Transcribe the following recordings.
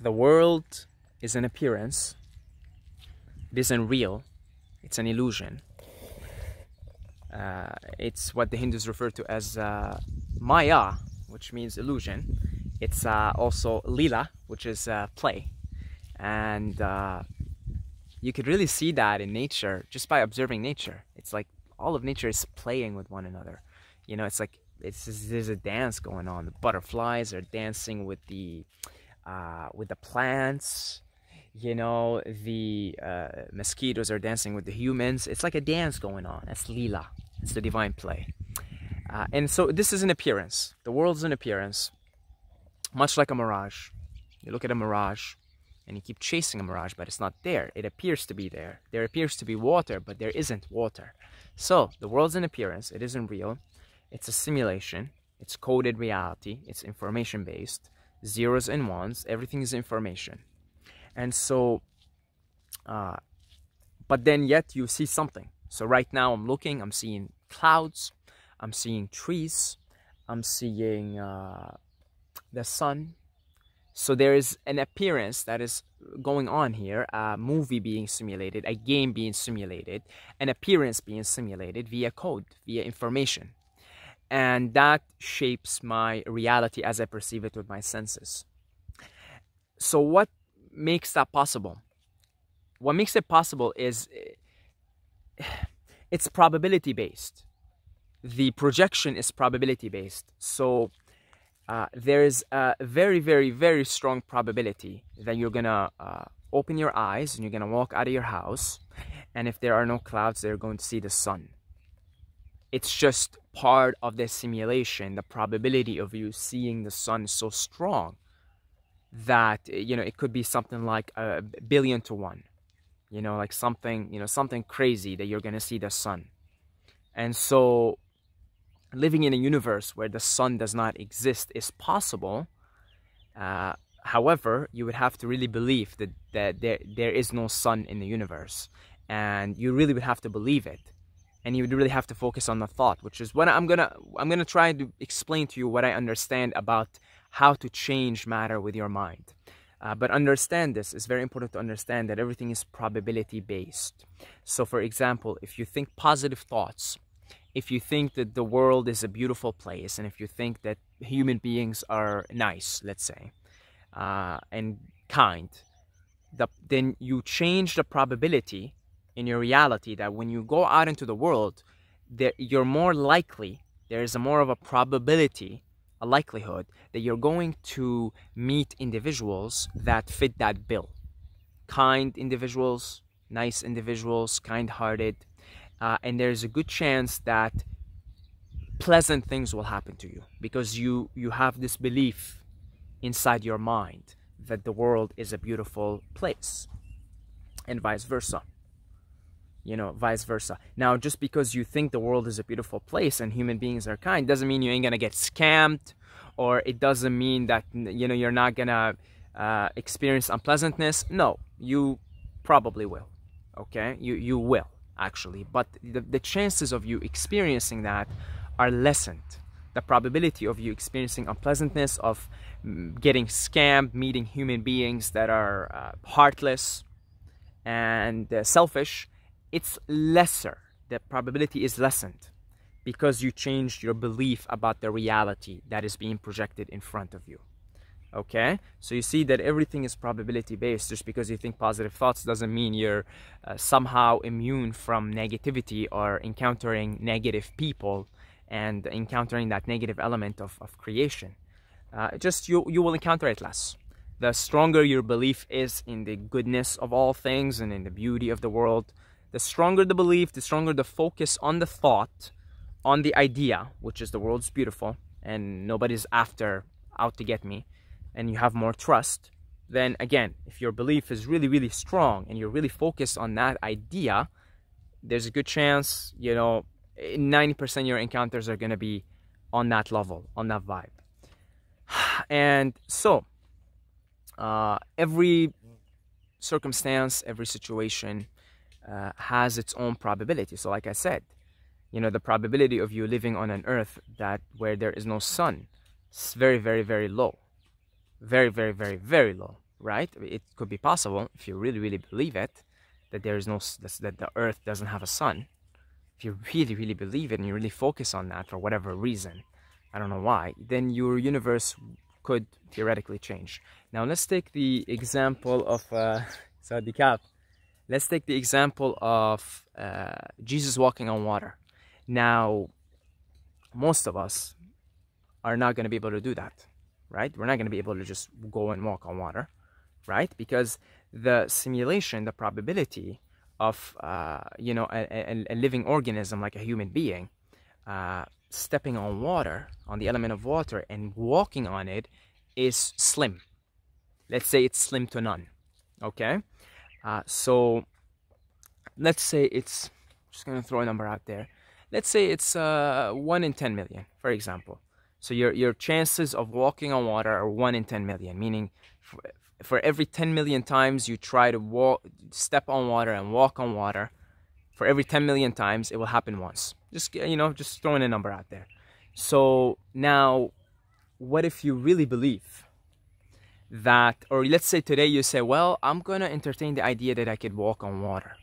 The world is an appearance. It isn't real. It's an illusion. It's what the Hindus refer to as Maya, which means illusion. It's also Lila, which is play. And you could really see that in nature just by observing nature. It's like all of nature is playing with one another. You know, it's like there's a dance going on. The butterflies are dancing with the plants. You know, the mosquitoes are dancing with the humans. It's like a dance going on. That's Lila. It's the divine play. And so this is an appearance. The world's an appearance, much like a mirage. You look at a mirage and you keep chasing a mirage, but it's not there. It appears to be there. There appears to be water, but there isn't water. So the world's an appearance. It isn't real. It's a simulation. It's coded reality. It's information based. Zeros and ones. Everything is information. And so, but then yet you see something. So right now I'm looking, I'm seeing clouds, I'm seeing trees, I'm seeing the sun. So there is an appearance that is going on here, a movie being simulated, a game being simulated, an appearance being simulated via code, via information. And that shapes my reality as I perceive it with my senses. So what makes that possible? What makes it possible is it's probability based. The projection is probability based. So there is a very, very, very strong probability that you're gonna open your eyes and you're gonna walk out of your house, and if there are no clouds, they're going to see the sun. It's just part of the simulation. The probability of you seeing the sun is so strong that, you know, it could be something like 1,000,000,000 to 1. You know, like something, you know, something crazy that you're gonna see the sun. And so living in a universe where the sun does not exist is possible. However, you would have to really believe that there is no sun in the universe, and you really would have to believe it, and you would really have to focus on the thought, which is what I'm gonna try to explain to you what I understand about how to change matter with your mind. But understand this, it's very important to understand that everything is probability based. So for example, if you think positive thoughts, if you think that the world is a beautiful place, and if you think that human beings are nice, let's say, and kind, then you change the probability in your reality that when you go out into the world, you're more likely, there is more of a probability, a likelihood that you're going to meet individuals that fit that bill. Kind individuals, nice individuals, kind-hearted, and there's a good chance that pleasant things will happen to you because you have this belief inside your mind that the world is a beautiful place, and vice versa. You know, vice versa. Now, just because you think the world is a beautiful place and human beings are kind doesn't mean you ain't gonna get scammed, or it doesn't mean that, you know, you're not gonna experience unpleasantness. No, you probably will. Okay, you will actually, but the chances of you experiencing that are lessened. The probability of you experiencing unpleasantness, of getting scammed, meeting human beings that are heartless and selfish, it's lesser. The probability is lessened because you changed your belief about the reality that is being projected in front of you. Okay, so you see that everything is probability based. Just because you think positive thoughts doesn't mean you're somehow immune from negativity or encountering negative people and encountering that negative element of creation. Just you will encounter it less. The stronger your belief is in the goodness of all things and in the beauty of the world, the stronger the belief, the stronger the focus on the thought, on the idea, which is the world's beautiful and nobody's out to get me, and you have more trust, then again, if your belief is really, really strong and you're really focused on that idea, there's a good chance, you know, 90% of your encounters are going to be on that level, on that vibe. And so, every circumstance, every situation has its own probability. So like I said, you know, the probability of you living on an earth where there is no sun is very, very, very low. Very, very, very, very low. right? It could be possible if you really, really believe it, that there is no, that the Earth doesn't have a sun. If you really, really believe it and you really focus on that for whatever reason, I don't know why, then your universe could theoretically change. Now let's take the example of let's take the example of Jesus walking on water. Now, most of us are not going to be able to do that, right? We're not going to be able to just go and walk on water, right? Because the simulation, the probability of you know, a living organism like a human being stepping on water, on the element of water, and walking on it is slim. Let's say it's slim to none. Okay, so let's say it's, just gonna throw a number out there. Let's say it's 1 in 10 million, for example. So your chances of walking on water are 1 in 10 million, meaning for every 10 million times you try to step on water and walk on water, for every 10 million times it will happen once. Just, you know, just throwing a number out there. So now, what if you really believe that, or let's say today you say, well, I'm gonna entertain the idea that I could walk on water.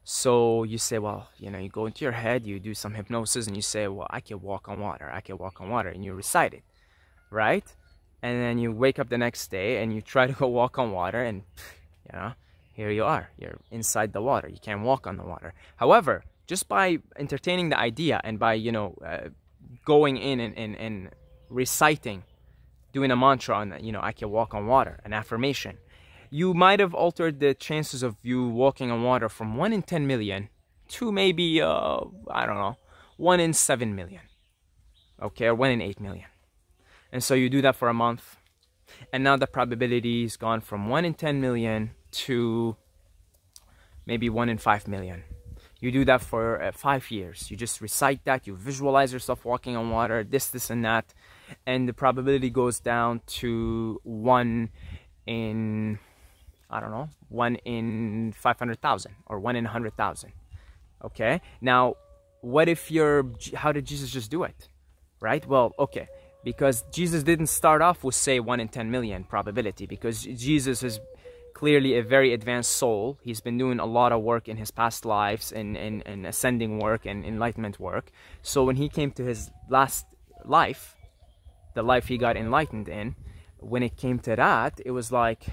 So you say, well, you know, you go into your head, you do some hypnosis, and you say, well, I can walk on water, I can walk on water, and you recite it, right? And then you wake up the next day and you try to go walk on water, and you know, here you are, you're inside the water, you can't walk on the water. However, just by entertaining the idea and by, you know, going in and reciting, doing a mantra on, you know, I can walk on water, an affirmation, you might have altered the chances of you walking on water from 1 in 10 million to maybe, I don't know, 1 in 7 million, okay, or 1 in 8 million. And so you do that for a month, and now the probability is gone from 1 in 10 million to maybe 1 in 5 million. You do that for 5 years. You just recite that, you visualize yourself walking on water, this, and that, and the probability goes down to 1 in, I don't know, 1 in 500,000 or 1 in 100,000. Okay, now what if how did Jesus just do it, right? Well, okay, because Jesus didn't start off with, say, 1 in 10 million probability, because Jesus is clearly a very advanced soul. He's been doing a lot of work in his past lives and ascending work and enlightenment work. So when he came to his last life, the life he got enlightened in, when it came to that, it was like,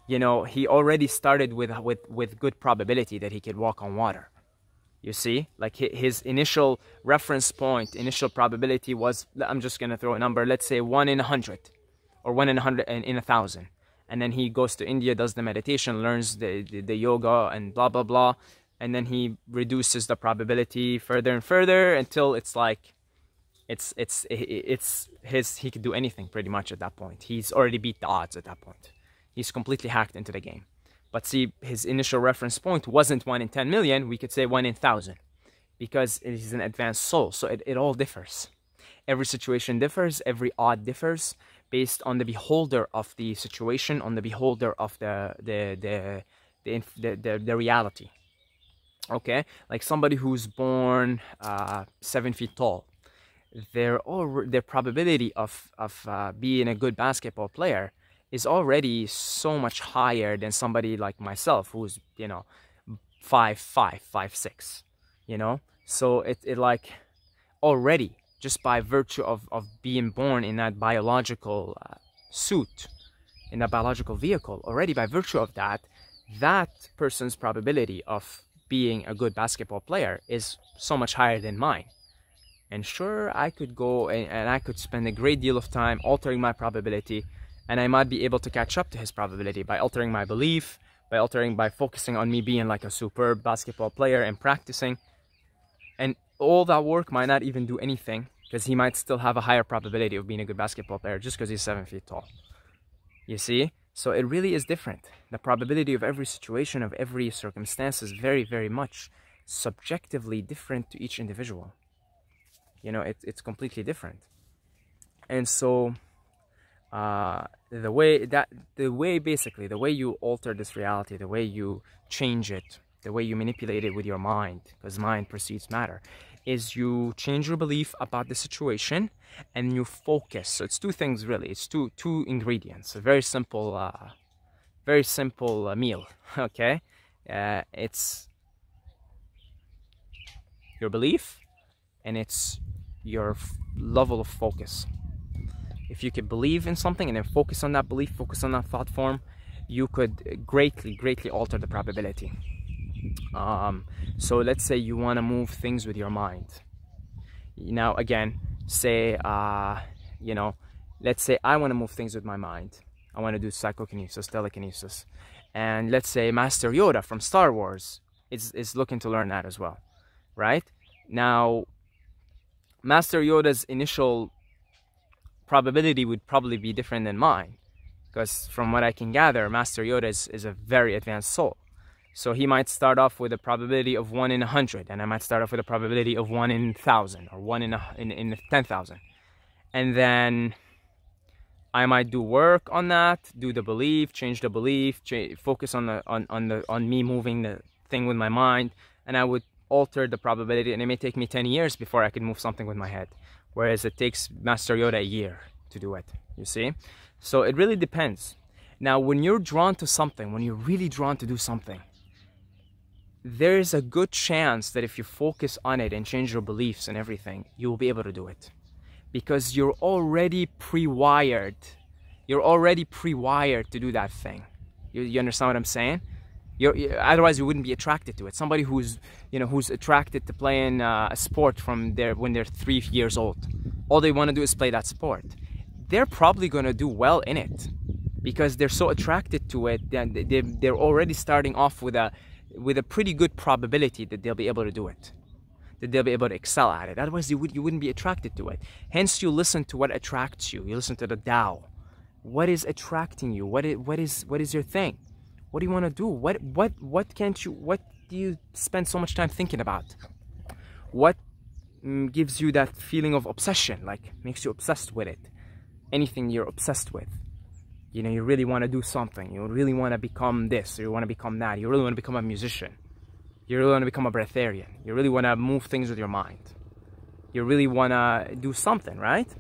you know, he already started with good probability that he could walk on water. You see, like his initial reference point, initial probability was, I'm just gonna throw a number, let's say 1 in 100 or 1 in 100 and in 1,000. And then he goes to India, does the meditation, learns the yoga and blah, blah, blah. And then he reduces the probability further and further until it's like, he could do anything pretty much at that point. He's already beat the odds at that point. He's completely hacked into the game. But see, his initial reference point wasn't 1 in 10 million. We could say 1 in 1,000 because he's an advanced soul. So it all differs. Every situation differs. Every odd differs based on the beholder of the situation, on the beholder of the reality. Okay, like somebody who's born 7 feet tall, their probability of being a good basketball player is already so much higher than somebody like myself who's, you know, 5'5", 5'6", you know. So it like already, just by virtue of being born in that biological suit, in that biological vehicle, already by virtue of that, that person's probability of being a good basketball player is so much higher than mine. And sure, I could go and I could spend a great deal of time altering my probability, and I might be able to catch up to his probability by altering my belief, by focusing on me being like a superb basketball player and practicing. And all that work might not even do anything, because he might still have a higher probability of being a good basketball player just because he's 7 feet tall. You see? So it really is different. The probability of every situation, of every circumstance is very, very much subjectively different to each individual. You know, it's completely different. And so the way you alter this reality, the way you change it, the way you manipulate it with your mind, because mind precedes matter, is you change your belief about the situation and you focus. So it's two things really. It's two ingredients. A very simple very simple meal. Okay, it's your belief, and it's your level of focus. If you could believe in something and then focus on that belief, focus on that thought form, you could greatly alter the probability. So let's say you want to move things with your mind. Now again, say you know, let's say I want to move things with my mind. I want to do psychokinesis, telekinesis, and let's say Master Yoda from Star Wars is looking to learn that as well, right? Now, Master Yoda's initial probability would probably be different than mine, because from what I can gather, Master Yoda is a very advanced soul. So he might start off with a probability of 1 in 100, and I might start off with a probability of 1 in 1,000 or 1 in 10,000. And then I might do work on that, do the belief, change the belief, focus on me moving the thing with my mind, and I would alter the probability, and it may take me 10 years before I can move something with my head, whereas it takes Master Yoda a year to do it, you see? So it really depends. Now, when you're drawn to something, when you're really drawn to do something, there is a good chance that if you focus on it and change your beliefs and everything, you will be able to do it. Because you're already pre-wired. You're already pre-wired to do that thing. You understand what I'm saying? Otherwise, you wouldn't be attracted to it. Somebody who's, you know, who's attracted to playing a sport from when they're 3 years old, all they want to do is play that sport. They're probably going to do well in it because they're so attracted to it that they're already starting off with a pretty good probability that they'll be able to do it, that they'll be able to excel at it. Otherwise, you wouldn't be attracted to it. Hence, you listen to what attracts you. You listen to the Tao. What is attracting you? What is your thing? What do you want to do? What do you spend so much time thinking about? What gives you that feeling of obsession? Like, makes you obsessed with it? Anything you're obsessed with. You know, you really want to do something. You really want to become this, or you want to become that. You really want to become a musician. You really want to become a breatharian. You really want to move things with your mind. You really want to do something, right?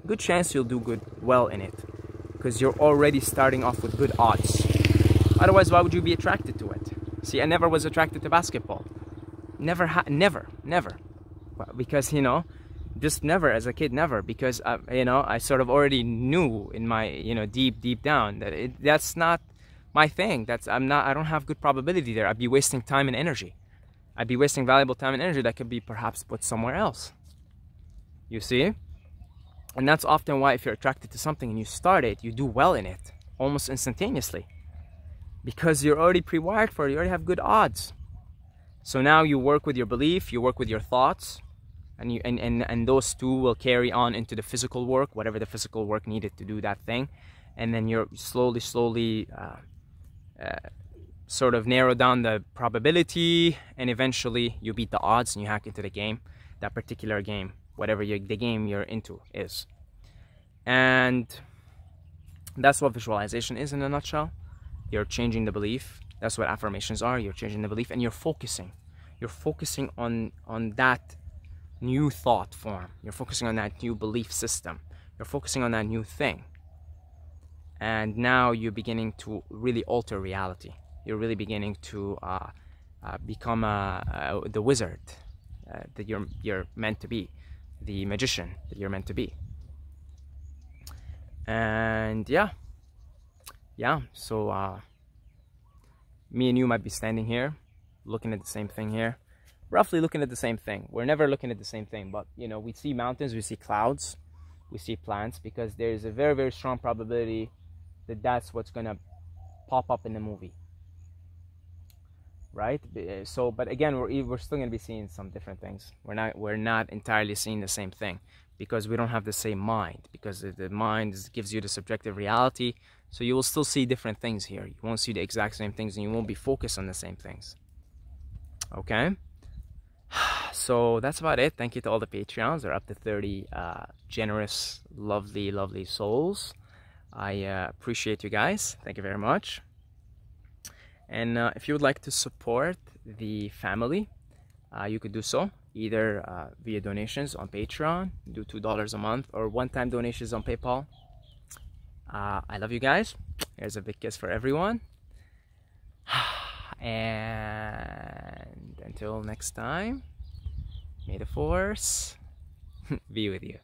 Good chance you'll do well in it, because you're already starting off with good odds. Otherwise, why would you be attracted to it? See, I never was attracted to basketball. Never. Well, because, you know, just never, as a kid, never, because you know, I sort of already knew in my, you know, deep down that that's not my thing. I don't have good probability there. I'd be wasting time and energy. I'd be wasting valuable time and energy that could be perhaps put somewhere else. You see? And that's often why if you're attracted to something and you start it, you do well in it almost instantaneously, because you're already pre-wired for it. You already have good odds. So now you work with your belief, you work with your thoughts, and those two will carry on into the physical work, whatever the physical work needed to do that thing. And then you're slowly sort of narrow down the probability, and eventually you beat the odds and you hack into the game, that particular game, whatever the game you're into is. And that's what visualization is in a nutshell. You're changing the belief. That's what affirmations are. You're changing the belief, and you're focusing. You're focusing on that new thought form. You're focusing on that new belief system. You're focusing on that new thing. And now you're beginning to really alter reality. You're really beginning to become the wizard that you're meant to be, the magician that you're meant to be. And yeah. So me and you might be standing here, looking at the same thing here. Roughly looking at the same thing. We're never looking at the same thing, but you know, we see mountains, we see clouds, we see plants, because there's a very strong probability that that's what's gonna pop up in the movie, right? So, but again, we're still gonna be seeing some different things. We're not entirely seeing the same thing, because we don't have the same mind, because the mind gives you the subjective reality. So you will still see different things here. You won't see the exact same things, and you won't be focused on the same things. Okay? So that's about it. Thank you to all the Patreons. They're up to 30 generous, lovely souls. I appreciate you guys. Thank you very much. And if you would like to support the family, you could do so either via donations on Patreon, do $2 a month, or one-time donations on PayPal. I love you guys. Here's a big kiss for everyone. And until next time, may the force be with you.